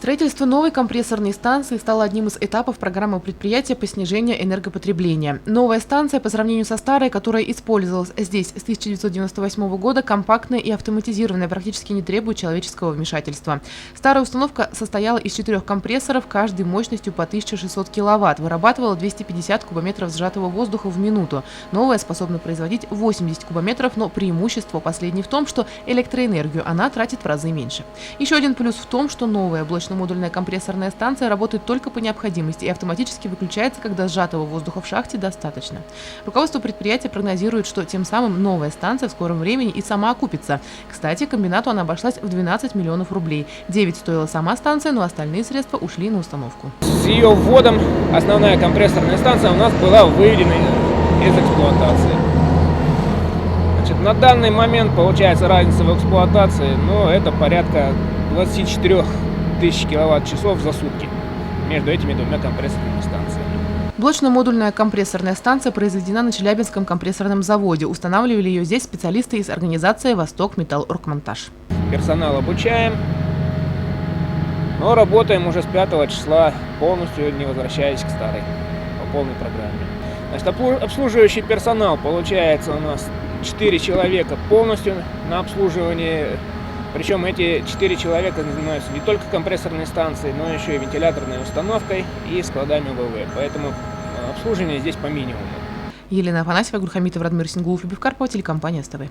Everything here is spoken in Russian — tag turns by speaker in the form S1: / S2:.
S1: Строительство новой компрессорной станции стало одним из этапов программы предприятия по снижению энергопотребления. Новая станция, по сравнению со старой, которая использовалась здесь с 1998 года, компактная и автоматизированная, практически не требует человеческого вмешательства. Старая установка состояла из 4 компрессоров, каждый мощностью по 1600 киловатт, вырабатывала 250 кубометров сжатого воздуха в минуту. Новая способна производить 80 кубометров, но преимущество последней в том, что электроэнергию она тратит в разы меньше. Еще один плюс в том, что новая блочно-модульная компрессорная станция работает только по необходимости и автоматически выключается, когда сжатого воздуха в шахте достаточно. Руководство предприятия прогнозирует, что тем самым новая станция в скором времени и сама окупится. Кстати, комбинату она обошлась в 12 миллионов рублей. 9 стоила сама станция, но остальные средства ушли на установку.
S2: С ее вводом основная компрессорная станция у нас была выведена из эксплуатации. Значит, на данный момент получается разница в эксплуатации, но это порядка 24 тысяч киловатт-часов за сутки между этими двумя компрессорными станциями.
S1: Блочно-модульная компрессорная станция произведена на Челябинском компрессорном заводе. Устанавливали ее здесь специалисты из организации «Восток Металлургмонтаж».
S2: Персонал обучаем, но работаем уже с 5 числа, полностью не возвращаясь к старой, по полной программе. Значит, обслуживающий персонал, получается, у нас 4 человека полностью на обслуживании. Причем эти 4 человека занимаются не только компрессорной станцией, но еще и вентиляторной установкой и складами ВВ. Поэтому обслуживание здесь по минимуму.
S1: Елена Афанасьева, Гурхамитов, Радмир Сингулов, Любовь Карпова, телекомпания СТВ.